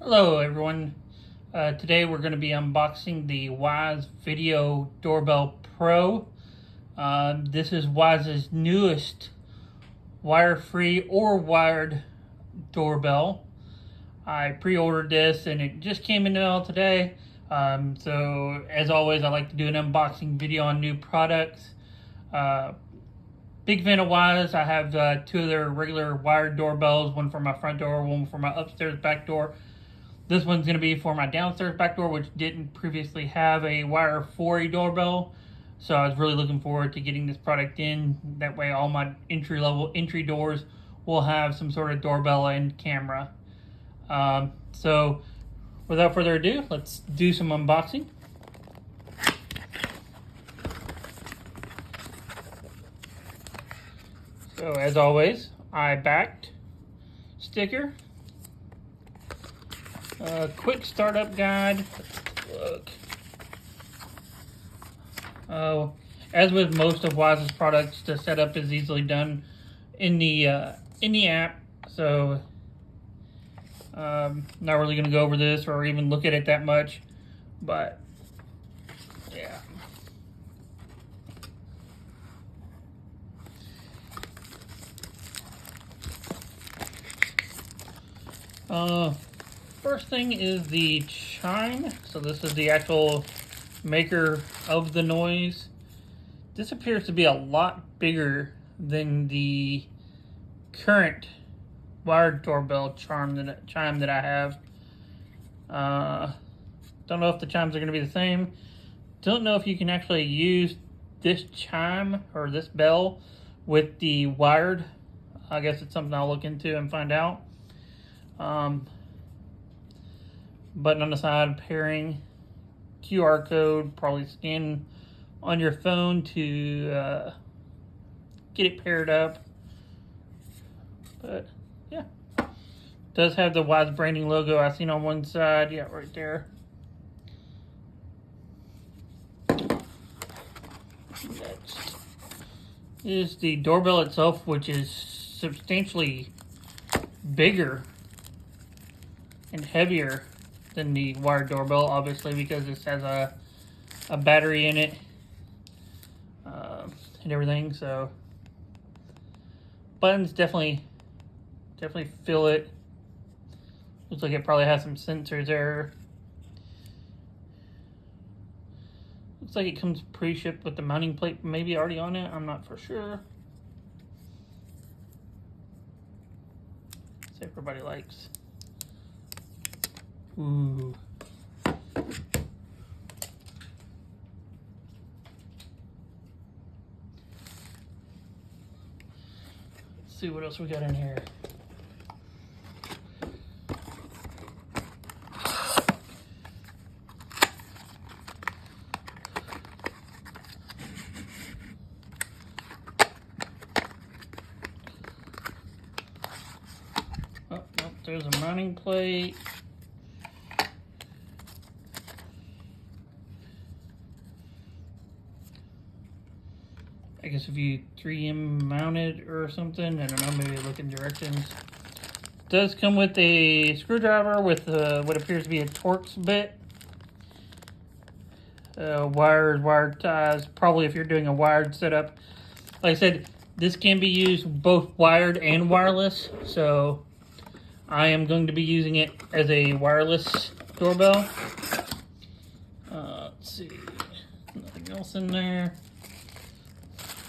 Hello everyone. Today we're going to be unboxing the Wyze Video Doorbell Pro. This is Wyze's newest wire-free or wired doorbell. I pre-ordered this and it just came in the mail today. So as always, I like to do an unboxing video on new products. Big fan of Wyze. I have two of their regular wired doorbells, one for my front door, one for my upstairs back door. This one's going to be for my downstairs back door, which didn't previously have a wire for a doorbell. So I was really looking forward to getting this product in. That way all my entry doors will have some sort of doorbell and camera. So without further ado, let's do some unboxing. So as always, I backed sticker. Quick startup guide. Let's look. As with most of Wyze's products, the setup is easily done in the app. So not really going to go over this or even look at it that much, but yeah. First thing is the Chime. So this is the actual maker of the noise. This appears to be a lot bigger than the current wired doorbell chime that I have. Don't know if the chimes are going to be the same. Don't know if you can actually use this chime or this bell with the wired. I guess it's something I'll look into and find out. Button on the side, pairing, QR code, probably scan on your phone to get it paired up. But yeah, does have the Wyze branding logo I seen on one side. Yeah, right there. Next is the doorbell itself, which is substantially bigger and heavier than the wired doorbell, obviously, because this has a battery in it and everything. So buttons definitely feel it. Looks like it probably has some sensors there. Looks like it comes pre-shipped with the mounting plate maybe already on it. I'm not for sure. See, everybody likes. Ooh. Let's see what else we got in here. Oh, there's a mounting plate. I guess if you 3M mount it or something, I don't know, maybe look in directions. It does come with a screwdriver with what appears to be a Torx bit. Wired ties, probably if you're doing a wired setup. Like I said, this can be used both wired and wireless, so I am going to be using it as a wireless doorbell. Let's see, nothing else in there.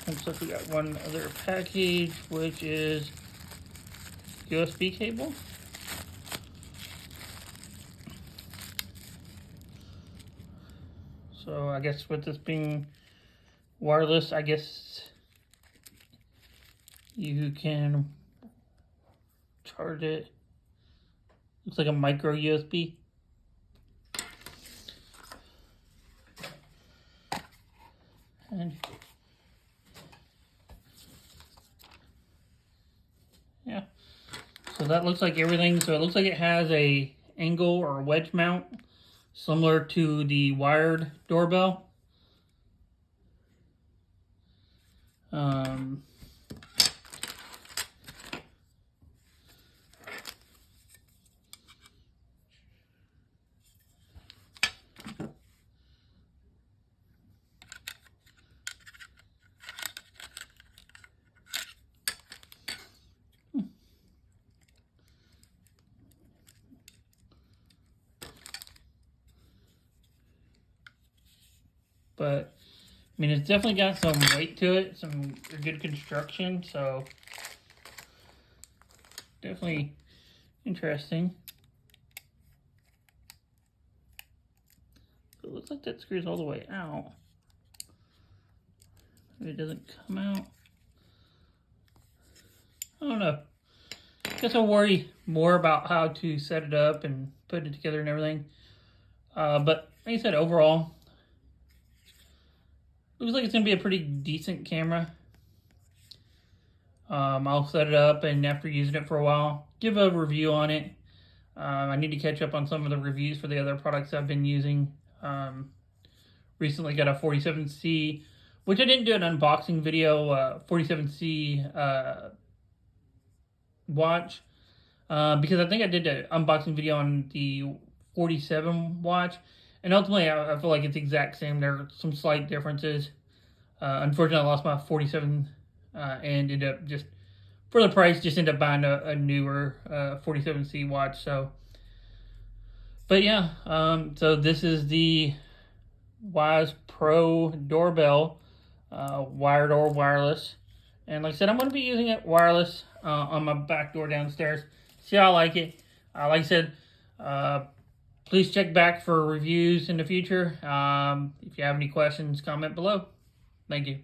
Looks like we got one other package, which is USB cable. So I guess with this being wireless, I guess you can charge it. Looks like a micro USB. And yeah, so that looks like everything. So it looks like it has a angle or wedge mount similar to the wired doorbell. but I mean, it's definitely got some weight to it, some good construction, so definitely interesting. It looks like that screws all the way out. Maybe it doesn't come out. I don't know. I guess I'll worry more about how to set it up and put it together and everything. But like I said, overall, looks like it's going to be a pretty decent camera. I'll set it up, and after using it for a while, give a review on it. I need to catch up on some of the reviews for the other products I've been using. Recently got a 47C, which I didn't do an unboxing video, 47C watch, because I think I did an unboxing video on the 47 watch, and ultimately I feel like it's the exact same. There are some slight differences. Unfortunately, I lost my 47 and ended up just, for the price, just ended up buying a newer 47C watch. So, but yeah, so this is the Wyze Pro doorbell, wired or wireless. And like I said, I'm going to be using it wireless on my back door downstairs. See how I like it. Like I said, please check back for reviews in the future. If you have any questions, comment below. Thank you.